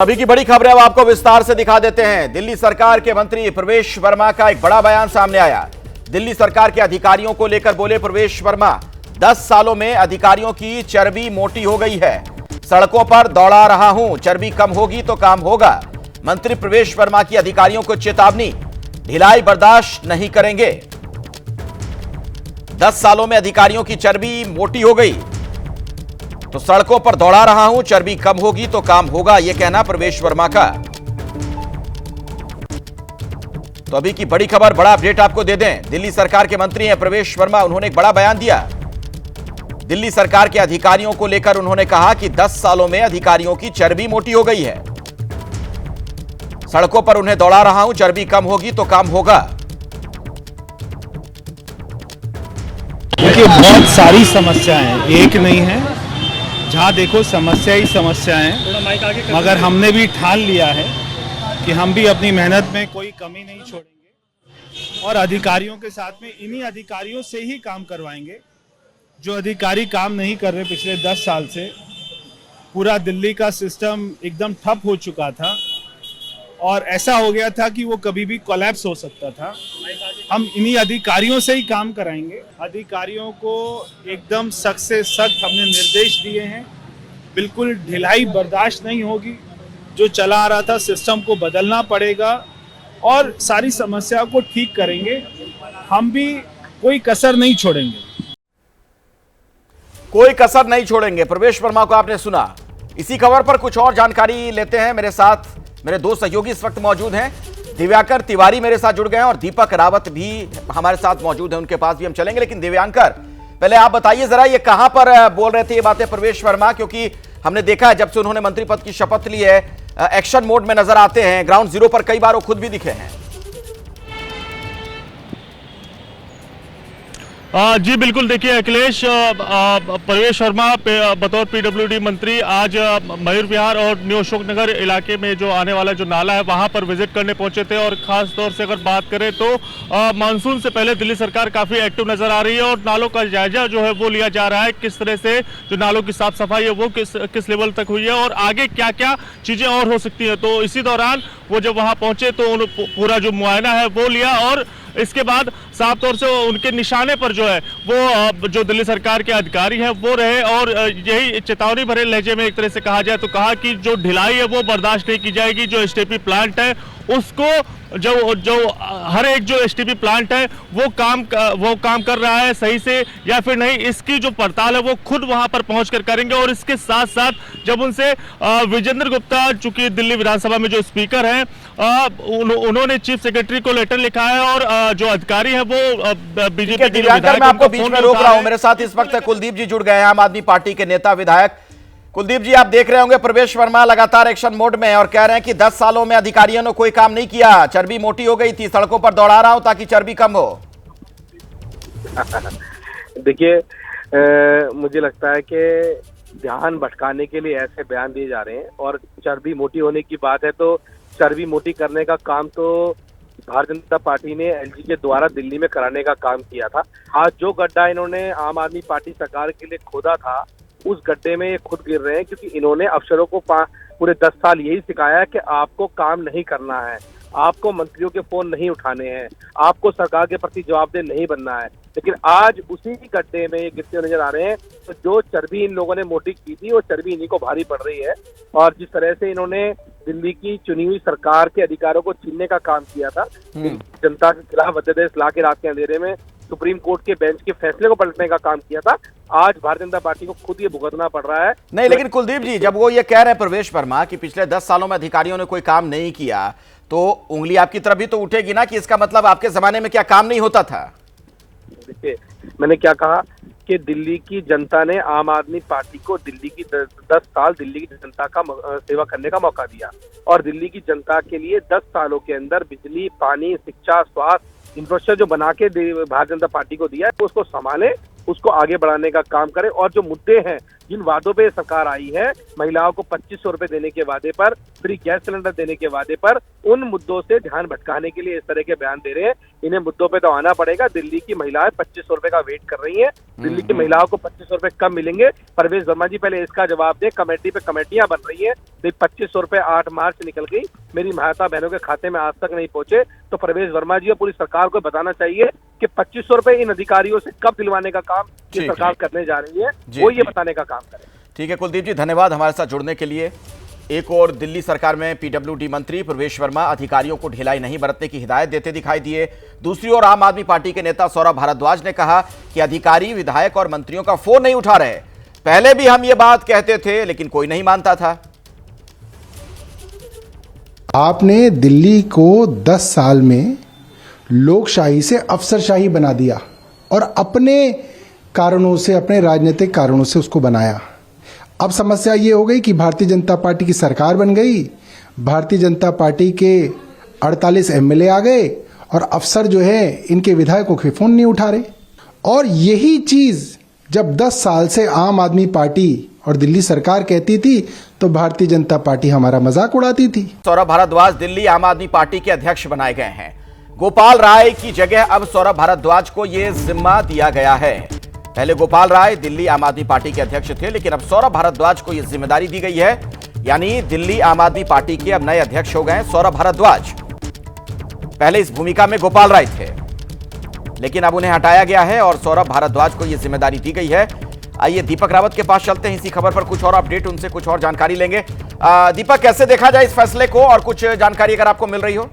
अभी की बड़ी खबरें अब आपको विस्तार से दिखा देते हैं। दिल्ली सरकार के मंत्री प्रवेश वर्मा का एक बड़ा बयान सामने आया। दिल्ली सरकार के अधिकारियों को लेकर बोले प्रवेश वर्मा, 10 सालों में अधिकारियों की चर्बी मोटी हो गई है। सड़कों पर दौड़ा रहा हूं, चर्बी कम होगी तो काम होगा। मंत्री प्रवेश वर्मा की अधिकारियों को चेतावनी, ढिलाई बर्दाश्त नहीं करेंगे। 10 सालों में अधिकारियों की चर्बी मोटी हो गई तो सड़कों पर दौड़ा रहा हूं, चर्बी कम होगी तो काम होगा, यह कहना प्रवेश वर्मा का। तो अभी की बड़ी खबर, बड़ा अपडेट आपको दे दें। दिल्ली सरकार के मंत्री हैं प्रवेश वर्मा, उन्होंने एक बड़ा बयान दिया। दिल्ली सरकार के अधिकारियों को लेकर उन्होंने कहा कि 10 सालों में अधिकारियों की चर्बी मोटी हो गई है। सड़कों पर उन्हें दौड़ा रहा हूं, चर्बी कम होगी तो काम होगा। देखिए, बहुत सारी समस्याएं हैं, एक नहीं है। जहाँ देखो समस्या ही समस्या है, मगर हमने भी ठान लिया है कि हम भी अपनी मेहनत में कोई कमी नहीं छोड़ेंगे और अधिकारियों के साथ में इन्हीं अधिकारियों से ही काम करवाएंगे जो अधिकारी काम नहीं कर रहे। पिछले 10 साल से पूरा दिल्ली का सिस्टम एकदम ठप हो चुका था और ऐसा हो गया था कि वो कभी भी कोलैप्स हो सकता था। हम इन्हीं अधिकारियों से ही काम कराएंगे। अधिकारियों को एकदम सख्त से सख्त हमने निर्देश दिए हैं, बिल्कुल ढिलाई बर्दाश्त नहीं होगी। जो चला आ रहा था सिस्टम को बदलना पड़ेगा और सारी समस्या को ठीक करेंगे। हम भी कोई कसर नहीं छोड़ेंगे, कोई कसर नहीं छोड़ेंगे। प्रवेश वर्मा को आपने सुना। इसी खबर पर कुछ और जानकारी लेते हैं। मेरे साथ मेरे दो सहयोगी इस वक्त मौजूद हैं। दिव्यांकर तिवारी मेरे साथ जुड़ गए हैं और दीपक रावत भी हमारे साथ मौजूद हैं, उनके पास भी हम चलेंगे। लेकिन दिव्यांकर, पहले आप बताइए जरा, ये कहां पर बोल रहे थे ये बातें प्रवेश वर्मा? क्योंकि हमने देखा है जब से उन्होंने मंत्री पद की शपथ ली है, एक्शन मोड में नजर आते हैं। ग्राउंड जीरो पर कई बार वो खुद भी दिखे हैं। जी बिल्कुल, देखिए अखिलेश, प्रवेश वर्मा बतौर पीडब्ल्यूडी मंत्री आज मयूर विहार और न्यू अशोक नगर इलाके में जो आने वाला जो नाला है वहां पर विजिट करने पहुंचे थे। और खास तौर से अगर बात करें तो मानसून से पहले दिल्ली सरकार काफी एक्टिव नजर आ रही है और नालों का जायजा जो है वो लिया जा रहा है। किस तरह से जो नालों की साफ सफाई है वो किस लेवल तक हुई है और आगे क्या क्या चीजें और हो सकती है। तो इसी दौरान वो जब वहां पहुंचे तो पूरा जो मुआयना है वो लिया और इसके बाद साफ तौर से उनके निशाने पर जो है वो जो दिल्ली सरकार के अधिकारी हैं वो रहे और यही चेतावनी भरे लहजे में एक तरह से कहा जाए तो कहा कि जो ढिलाई है वो बर्दाश्त नहीं की जाएगी। जो एसटीपी प्लांट है उसको जो हर एक जो एसटीपी प्लांट है वो काम कर रहा है सही से या फिर नहीं, इसकी जो पड़ताल है वो खुद वहां पर पहुंचकर करेंगे। और इसके साथ साथ जब उनसे विजेंद्र गुप्ता, चूंकि दिल्ली विधानसभा में जो स्पीकर हैं, उन्होंने चीफ सेक्रेटरी को लेटर लिखा है और जो अधिकारी है वो बीजेपी के मैं आपको बीच में रोक रहा हूं। मेरे साथ इस वक्त कुलदीप जी जुड़ गए हैं, आम आदमी पार्टी के नेता विधायक। कुलदीप जी, आप देख रहे होंगे प्रवेश वर्मा लगातार एक्शन मोड में और कह रहे हैं कि 10 सालों में अधिकारियों ने कोई काम नहीं किया, चर्बी मोटी हो गई थी, सड़कों पर दौड़ा रहा हूं ताकि चर्बी कम हो। देखिए, मुझे लगता है कि ध्यान भटकाने के लिए ऐसे बयान दिए जा रहे हैं और चर्बी मोटी होने की बात है तो चर्बी मोटी करने का काम तो भारतीय जनता पार्टी ने एलजी के द्वारा दिल्ली में कराने का काम किया था। आज जो गड्ढा इन्होंने आम आदमी पार्टी सरकार के लिए खोदा था उस गड्ढे में ये खुद गिर रहे हैं, क्योंकि इन्होंने अफसरों को पूरे 10 साल यही सिखाया है कि आपको काम नहीं करना है, आपको मंत्रियों के फोन नहीं उठाने हैं, आपको सरकार के प्रति जवाबदेह नहीं बनना है। लेकिन आज उसी गड्ढे में ये गिरते नजर आ रहे हैं। तो जो चर्बी इन लोगों ने मोटी की थी वो चर्बी इन्हीं को भारी पड़ रही है। और जिस तरह से इन्होंने दिल्ली की चुनी हुई सरकार के अधिकारों को छीनने का काम किया था, जनता के खिलाफ अध्यादेश ला के रात के अंधेरे में सुप्रीम कोर्ट के बेंच के फैसले को पलटने का काम किया था, आज भारतीय जनता पार्टी को खुद ये भुगतना पड़ रहा है। नहीं, लेकिन कुलदीप जी, जब वो ये कह रहे हैं प्रवेश वर्मा कि पिछले 10 सालों में अधिकारियों ने कोई काम नहीं किया, तो उंगली आपकी तरफ भी तो उठेगी ना कि इसका मतलब आपके जमाने में क्या काम नहीं होता था? देखिए, मैंने क्या कहा कि दिल्ली की जनता ने आम आदमी पार्टी को दिल्ली की 10 साल दिल्ली की जनता का सेवा करने का मौका दिया और दिल्ली की जनता के लिए 10 सालों के अंदर बिजली, पानी, शिक्षा, स्वास्थ्य, इंफ्रास्ट्रक्चर जो बना के भारतीय जनता पार्टी को दिया है उसको संभाले, उसको आगे बढ़ाने का काम करें। और जो मुद्दे हैं जिन वादों पे सरकार आई है, महिलाओं को 2500 रुपए देने के वादे पर, फ्री गैस सिलेंडर देने के वादे पर, उन मुद्दों से ध्यान भटकाने के लिए इस तरह के बयान दे रहे हैं। इन्हें मुद्दों पे तो आना पड़ेगा। दिल्ली की महिलाएं 2500 रुपए का वेट कर रही हैं। दिल्ली की महिलाओं को 2500 रुपए कब मिलेंगे? परवेश वर्मा जी पहले इसका जवाब दें। कमेटी पे कमेटियां बन रही हैं, 2500 रुपए 8 मार्च निकल गई, मेरी माता बहनों के खाते में आज तक नहीं पहुंचे। तो परवेश वर्मा जी और पूरी सरकार को बताना चाहिए कि 2500 रुपए इन अधिकारियों से कब दिलवाने का काम ये सरकार करने जा रही है, वो ये बताने का काम करे। ठीक है कुलदीप जी, धन्यवाद हमारे साथ जुड़ने के लिए। एक और दिल्ली सरकार में पीडब्ल्यूडी मंत्री प्रवेश वर्मा अधिकारियों को ढिलाई नहीं बरतने की हिदायत देते दिखाई दिए। दूसरी ओर आम आदमी पार्टी के नेता सौरभ भारद्वाज ने कहा कि अधिकारी, विधायक और मंत्रियों का फोन नहीं उठा रहे। पहले भी हम ये बात कहते थे लेकिन कोई नहीं मानता था। आपने दिल्ली को 10 साल में लोकशाही से अफसरशाही बना दिया और अपने कारणों से, अपने राजनीतिक कारणों से उसको बनाया। अब समस्या ये हो गई कि भारतीय जनता पार्टी की सरकार बन गई, भारतीय जनता पार्टी के 48 एमएलए आ गए और अफसर जो है इनके विधायकों के फोन नहीं उठा रहे। और यही चीज जब 10 साल से आम आदमी पार्टी और दिल्ली सरकार कहती थी तो भारतीय जनता पार्टी हमारा मजाक उड़ाती थी। सौरभ भारद्वाज दिल्ली आम आदमी पार्टी के अध्यक्ष बनाए गए हैं। गोपाल राय की जगह अब सौरभ भारद्वाज को यह जिम्मा दिया गया है। पहले गोपाल राय दिल्ली आम आदमी पार्टी के अध्यक्ष थे, लेकिन अब सौरभ भारद्वाज को यह जिम्मेदारी दी गई है। यानी दिल्ली आम आदमी पार्टी के अब नए अध्यक्ष हो गए सौरभ भारद्वाज। पहले इस भूमिका में गोपाल राय थे, लेकिन अब उन्हें हटाया गया है और सौरभ भारद्वाज को यह जिम्मेदारी दी गई है। आइए दीपक रावत के पास चलते हैं, इसी खबर पर कुछ और अपडेट, उनसे कुछ और जानकारी लेंगे। दीपक, कैसे देखा जाए इस फैसले को और कुछ जानकारी अगर आपको मिल रही हो?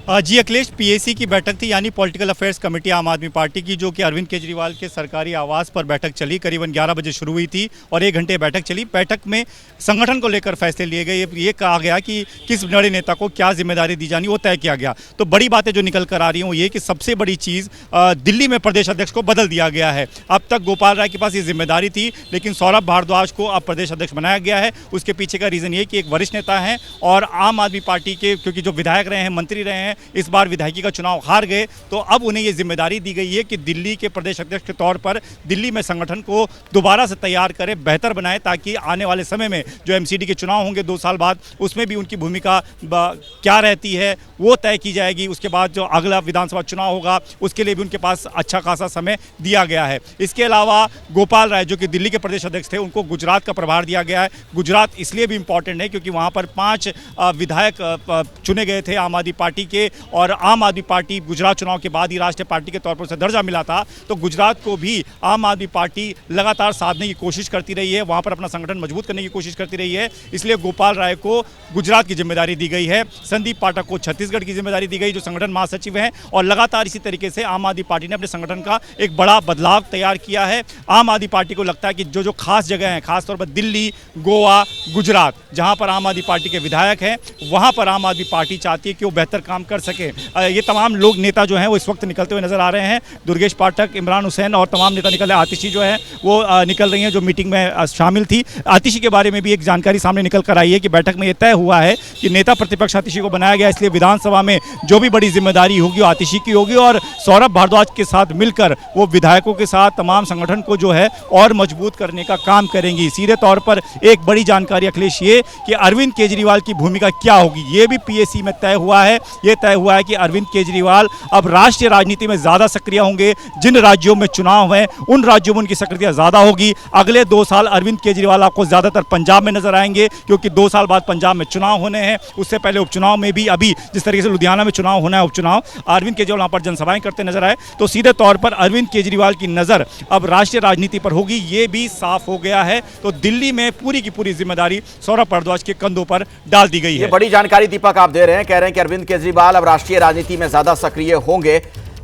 जी अखिलेश, पीएसी की बैठक थी, यानी पॉलिटिकल अफेयर्स कमेटी आम आदमी पार्टी की, जो कि अरविंद केजरीवाल के सरकारी आवास पर बैठक चली। करीबन 11 बजे शुरू हुई थी और 1 घंटे बैठक चली। बैठक में संगठन को लेकर फैसले लिए गए। ये कहा गया कि किस बड़े नेता को क्या जिम्मेदारी दी जानी, वो तय किया गया। तो बड़ी बातें जो निकल कर आ रही हैं वो ये कि सबसे बड़ी चीज़ दिल्ली में प्रदेश अध्यक्ष को बदल दिया गया है। अब तक गोपाल राय के पास ये जिम्मेदारी थी, लेकिन सौरभ भारद्वाज को अब प्रदेश अध्यक्ष बनाया गया है। उसके पीछे का रीज़न ये कि एक वरिष्ठ नेता हैं और आम आदमी पार्टी के, क्योंकि जो विधायक रहे हैं, मंत्री रहे हैं, इस बार विधायकी का चुनाव हार गए, तो अब उन्हें यह जिम्मेदारी दी गई है कि दिल्ली के प्रदेश अध्यक्ष के तौर पर दिल्ली में संगठन को दोबारा से तैयार करें, बेहतर बनाएं, ताकि आने वाले समय में जो एमसीडी के चुनाव होंगे 2 साल बाद, उसमें भी उनकी भूमिका क्या रहती है वो तय की जाएगी। उसके बाद जो अगला विधानसभा चुनाव होगा उसके लिए भी उनके पास अच्छा खासा समय दिया गया है। इसके अलावा गोपाल राय, जो कि दिल्ली के प्रदेश अध्यक्ष थे, उनको गुजरात का प्रभार दिया गया है। गुजरात इसलिए भी इंपॉर्टेंट है क्योंकि वहाँ पर 5 विधायक चुने गए थे आम आदमी पार्टी के, और आम आदमी पार्टी गुजरात चुनाव के बाद ही राष्ट्रीय पार्टी के तौर पर उसे दर्जा मिला था। तो गुजरात को भी आम आदमी पार्टी लगातार साधने की कोशिश करती रही है, वहाँ पर अपना संगठन मजबूत करने की कोशिश करती रही है। इसलिए गोपाल राय को गुजरात की जिम्मेदारी दी गई है। संदीप पाठक को छत्तीसगढ़ की जिम्मेदारी दी गई, जो संगठन महासचिव हैं। और लगातार इसी तरीके से आम आदमी पार्टी ने अपने संगठन का एक बड़ा बदलाव तैयार किया है। आम आदमी पार्टी को लगता है कि जो खास जगह हैं, खासतौर पर दिल्ली, गोवा, गुजरात, जहां पर आम आदमी पार्टी के विधायक हैं, वहां पर आम आदमी पार्टी चाहती है कि वो बेहतर काम कर सके। ये तमाम लोग, नेता जो हैं, वो इस वक्त निकलते हुए नजर आ रहे हैं। दुर्गेश पाठक, इमरान हुसैन और तमाम नेता निकल रहे हैं। आतिशी जो है वो निकल रही हैं, जो मीटिंग में शामिल थी। आतिशी के बारे में भी एक जानकारी सामने निकल कर आई है कि बैठक में यह तय हुआ है कि नेता प्रतिपक्ष आतिशी को बनाया गया, इसलिए विधानसभा में जो भी बड़ी जिम्मेदारी होगी वो आतिशी की होगी, और सौरभ भारद्वाज के साथ मिलकर वो विधायकों के साथ तमाम संगठन को जो है और मजबूत करने का काम करेंगी। सीधे तौर पर एक बड़ी जानकारी अखिलेश ये कि अरविंद केजरीवाल की भूमिका क्या होगी, ये भी पीएसी में तय हुआ है। ये तय हुआ है कि अरविंद केजरीवाल अब राष्ट्रीय राजनीति में ज्यादा सक्रिय होंगे। जिन राज्यों में चुनाव हैं उन राज्यों में उनकी सक्रियता ज्यादा होगी। अगले 2 साल अरविंद केजरीवाल आपको ज्यादातर पंजाब में नजर आएंगे, क्योंकि 2 साल बाद पंजाब में चुनाव होने हैं। उससे पहले उपचुनाव में भी, अभी जिस तरीके से लुधियाना में चुनाव होना है, उपचुनाव, अरविंद केजरीवाल वहां पर जनसभाएं करते नजर आए। तो सीधे तौर पर अरविंद केजरीवाल की नजर अब राष्ट्रीय राजनीति पर होगी, ये भी साफ हो गया है। तो दिल्ली में पूरी की पूरी जिम्मेदारी सौरभ भारद्वाज के कंधों पर डाल दी गई है। बड़ी जानकारी दीपक आप दे रहे हैं, कह रहे हैं कि अरविंद केजरीवाल अब राष्ट्रीय राजनीति में ज्यादा सक्रिय होंगे।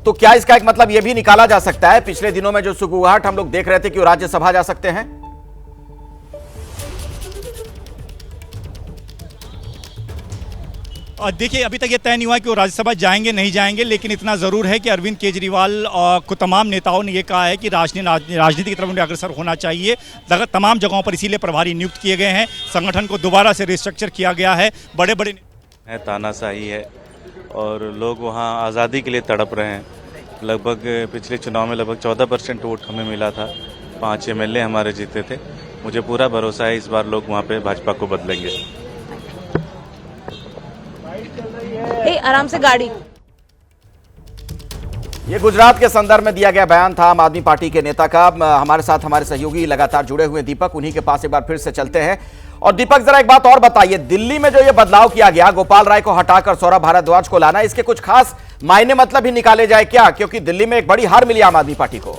तो क्या इसका एक मतलब यह भी निकाला जा सकता है, पिछले दिनों में जो सुगबुगाहट हम लोग देख रहे थे कि वो राज्यसभा जा सकते हैं? देखिए, अभी तक ये तय नहीं हुआ कि वो राज्यसभा जाएंगे नहीं जाएंगे, लेकिन इतना ज़रूर है कि अरविंद केजरीवाल को तमाम नेताओं ने ये कहा है कि राजनीति की तरफ उन्हें अग्रसर होना चाहिए। तमाम जगहों पर इसीलिए प्रभारी नियुक्त किए गए हैं। संगठन को दोबारा से रिस्ट्रक्चर किया गया है। बड़े बड़े तानाशाही है और लोग वहाँ आज़ादी के लिए तड़प रहे हैं। लगभग पिछले चुनाव में लगभग 14% वोट हमें मिला था, 5 MLA हमारे जीते थे। मुझे पूरा भरोसा है इस बार लोग वहाँ पे भाजपा को बदलेंगे। आराम से गाड़ी। ये गुजरात के संदर्भ में दिया गया बयान था आम आदमी पार्टी के नेता का। हमारे साथ हमारे सहयोगी लगातार जुड़े हुए दीपक, उन्हीं के पास एक बार फिर से चलते हैं। और दीपक, जरा एक बात और बताइए, दिल्ली में जो ये बदलाव किया गया, गोपाल राय को हटाकर सौरभ भारद्वाज को लाना, इसके कुछ खास मायने मतलब ही निकाले जाए क्या? क्योंकि दिल्ली में एक बड़ी हार मिली आम आदमी पार्टी को।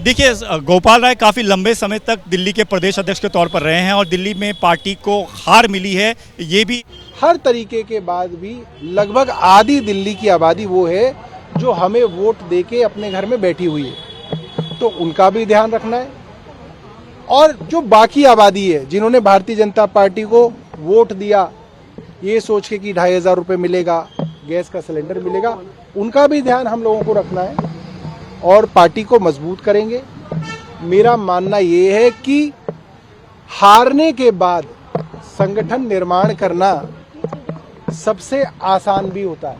देखिए, गोपाल राय काफ़ी लंबे समय तक दिल्ली के प्रदेश अध्यक्ष के तौर पर रहे हैं और दिल्ली में पार्टी को हार मिली है। ये भी हर तरीके के बाद भी लगभग आधी दिल्ली की आबादी वो है जो हमें वोट देके अपने घर में बैठी हुई है, तो उनका भी ध्यान रखना है। और जो बाकी आबादी है जिन्होंने भारतीय जनता पार्टी को वोट दिया ये सोच के कि 2500 रुपये मिलेगा, गैस का सिलेंडर मिलेगा, उनका भी ध्यान हम लोगों को रखना है और पार्टी को मजबूत करेंगे। मेरा मानना ये है कि हारने के बाद संगठन निर्माण करना सबसे आसान भी होता है,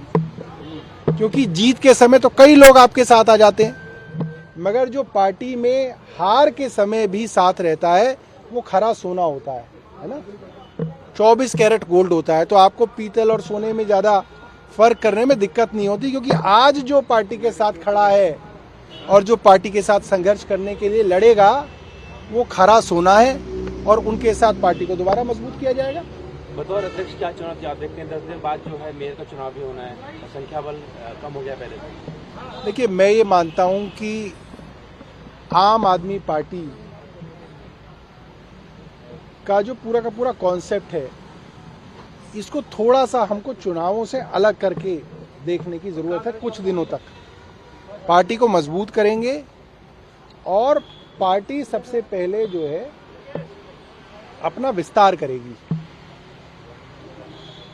क्योंकि जीत के समय तो कई लोग आपके साथ आ जाते हैं, मगर जो पार्टी में हार के समय भी साथ रहता है वो खरा सोना होता है ना। 24 कैरेट गोल्ड होता है, तो आपको पीतल और सोने में ज़्यादा फर्क करने में दिक्कत नहीं होती, क्योंकि आज जो पार्टी के साथ खड़ा है और जो पार्टी के साथ संघर्ष करने के लिए लड़ेगा वो खरा सोना है और उनके साथ पार्टी को दोबारा मजबूत किया जाएगा। बतौर अध्यक्ष क्या चुनौती आप देखते हैं? 10 दिन बाद जो है मेयर का चुनाव भी होना है, संख्या बल कम हो गया पहले से। देखिए, मैं ये मानता हूं कि आम आदमी पार्टी का जो पूरा का पूरा कॉन्सेप्ट है, इसको थोड़ा सा हमको चुनावों से अलग करके देखने की जरूरत है। कुछ दिनों तक पार्टी को मजबूत करेंगे और पार्टी सबसे पहले जो है अपना विस्तार करेगी,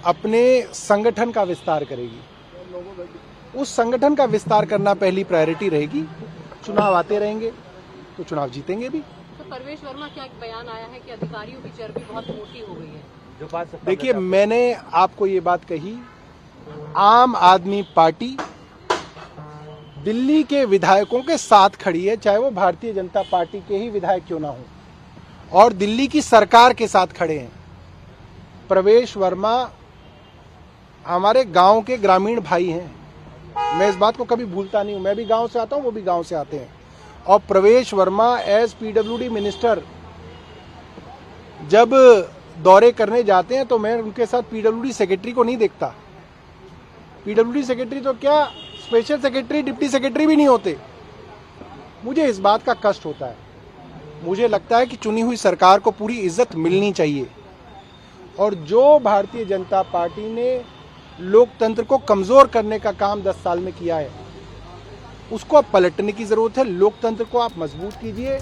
अपने संगठन का विस्तार करेगी। उस संगठन का विस्तार करना पहली प्रायोरिटी रहेगी। चुनाव आते रहेंगे तो चुनाव जीतेंगे भी। तो परवेश वर्मा क्या एक बयान आया है कि अधिकारियों की चर्बी बहुत मोटी हो गई है? जो बात देखिए, मैंने आपको ये बात कही, आम आदमी पार्टी दिल्ली के विधायकों के साथ खड़ी है, चाहे वो भारतीय जनता पार्टी के ही विधायक क्यों ना हो, और दिल्ली की सरकार के साथ खड़े हैं। प्रवेश वर्मा हमारे गांव के ग्रामीण भाई हैं, मैं इस बात को कभी भूलता नहीं हूं। मैं भी गांव से आता हूं, वो भी गांव से आते हैं। और प्रवेश वर्मा एज PWD मिनिस्टर जब दौरे करने जाते हैं तो मैं उनके साथ PWD सेक्रेटरी को नहीं देखता। PWD सेक्रेटरी तो क्या, स्पेशल सेक्रेटरी, डिप्टी सेक्रेटरी भी नहीं होते। मुझे इस बात का कष्ट होता है। मुझे लगता है कि चुनी हुई सरकार को पूरी इज्जत मिलनी चाहिए, और जो भारतीय जनता पार्टी ने लोकतंत्र को कमजोर करने का काम 10 साल में किया है, उसको अब पलटने की जरूरत है। लोकतंत्र को आप मजबूत कीजिए।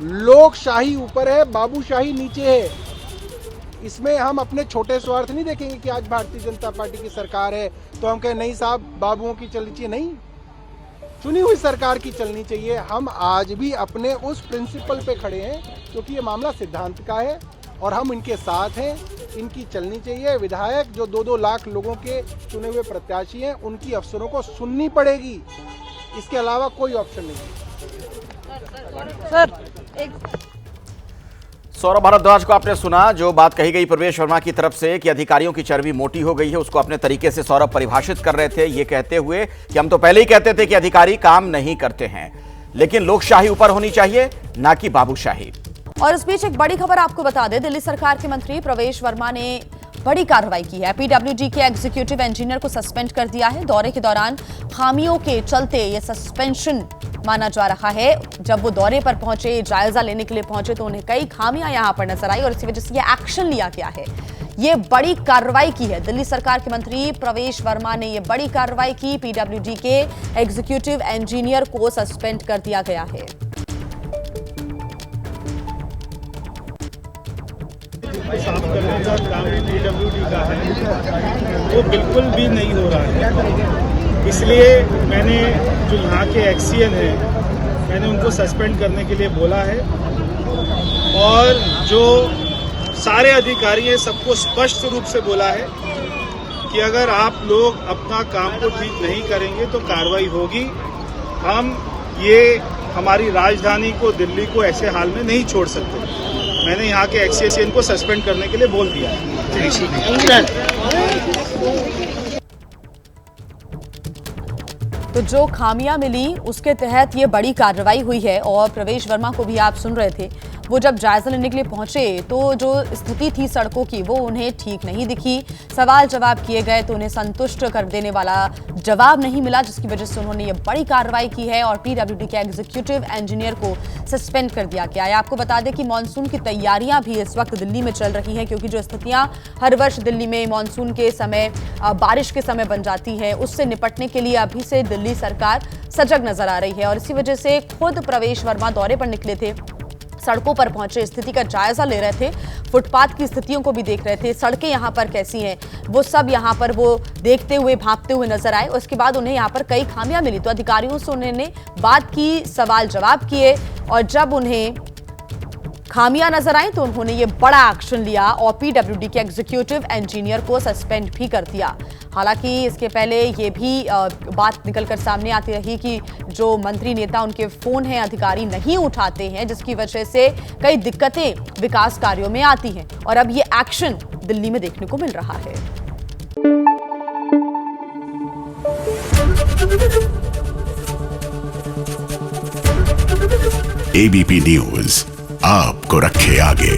लोकशाही ऊपर है, बाबूशाही नीचे है। इसमें हम अपने छोटे स्वार्थ नहीं देखेंगे कि आज भारतीय जनता पार्टी की सरकार है तो हम कहें नहीं साहब बाबुओं की चलनी चाहिए। नहीं, चुनी हुई सरकार की चलनी चाहिए। हम आज भी अपने उस प्रिंसिपल पे खड़े हैं, क्योंकि ये मामला सिद्धांत का है और हम इनके साथ हैं। इनकी चलनी चाहिए। विधायक जो 2-2 लाख लोगों के चुने हुए प्रत्याशी हैं, उनकी अफसरों को सुननी पड़ेगी। इसके अलावा कोई ऑप्शन नहीं है। सर, एक सौरभ भारद्वाज को आपने सुना, जो बात कही गई प्रवेश वर्मा की तरफ से कि अधिकारियों की चर्बी मोटी हो गई है, उसको अपने तरीके से सौरभ परिभाषित कर रहे थे, ये कहते हुए कि हम तो पहले ही कहते थे कि अधिकारी काम नहीं करते हैं, लेकिन लोकशाही ऊपर होनी चाहिए, ना कि बाबूशाही। और इस बीच एक बड़ी खबर आपको बता दें, दिल्ली सरकार के मंत्री प्रवेश वर्मा ने बड़ी कार्रवाई की है। PWD के एग्जीक्यूटिव इंजीनियर को सस्पेंड कर दिया है। दौरे के दौरान खामियों के चलते ये सस्पेंशन माना जा रहा है। जब वो दौरे पर पहुंचे, जायजा लेने के लिए पहुंचे, तो उन्हें कई खामियां यहां पर नजर आई और इसी वजह से ये एक्शन लिया गया है। ये बड़ी कार्रवाई की है दिल्ली सरकार के मंत्री प्रवेश वर्मा ने, ये बड़ी कार्रवाई की। PWD के एग्जीक्यूटिव इंजीनियर को सस्पेंड कर दिया गया है। साफ करने का काम PWD का है, वो बिल्कुल भी नहीं हो रहा है। इसलिए मैंने जो यहाँ के एक्सीएन हैं, मैंने उनको सस्पेंड करने के लिए बोला है, और जो सारे अधिकारी हैं सबको स्पष्ट रूप से बोला है कि अगर आप लोग अपना काम को ठीक नहीं करेंगे तो कार्रवाई होगी। हम ये हमारी राजधानी को, दिल्ली को ऐसे हाल में नहीं छोड़ सकते। मैंने यहाँ के एक्सीएन को सस्पेंड करने के लिए बोल दिया है। तो जो खामियां मिली उसके तहत ये बड़ी कार्रवाई हुई है। और प्रवेश वर्मा को भी आप सुन रहे थे, वो जब जायजा लेने के लिए पहुंचे तो जो स्थिति थी सड़कों की वो उन्हें ठीक नहीं दिखी। सवाल जवाब किए गए तो उन्हें संतुष्ट कर देने वाला जवाब नहीं मिला, जिसकी वजह से उन्होंने ये बड़ी कार्रवाई की है और पीडब्ल्यूडी के एग्जीक्यूटिव इंजीनियर को सस्पेंड कर दिया गया है। आपको बता दें कि मानसून की तैयारियां भी इस वक्त दिल्ली में चल रही हैं, क्योंकि जो स्थितियां हर वर्ष दिल्ली में मानसून के समय, बारिश के समय बन जाती है, उससे निपटने के लिए अभी से दिल्ली सरकार सजग नजर आ रही है। और इसी वजह से खुद प्रवेश वर्मा दौरे पर निकले थे, सड़कों पर पहुंचे, स्थिति का जायजा ले रहे थे, फुटपाथ की स्थितियों को भी देख रहे थे, सड़कें यहां पर कैसी हैं वो सब यहां पर वो देखते हुए, भांपते हुए नजर आए। उसके बाद उन्हें यहां पर कई खामियां मिली तो अधिकारियों से उन्होंने बात की, सवाल जवाब किए और जब उन्हें खामियां नजर आई तो उन्होंने ये बड़ा एक्शन लिया और पीडब्ल्यूडी के एग्जीक्यूटिव इंजीनियर को सस्पेंड भी कर दिया। हालांकि इसके पहले ये भी बात निकलकर सामने आती रही कि जो मंत्री नेता उनके फोन हैं अधिकारी नहीं उठाते हैं, जिसकी वजह से कई दिक्कतें विकास कार्यों में आती हैं और अब ये एक्शन दिल्ली में देखने को मिल रहा है। एबीपी न्यूज आपको रखे आगे।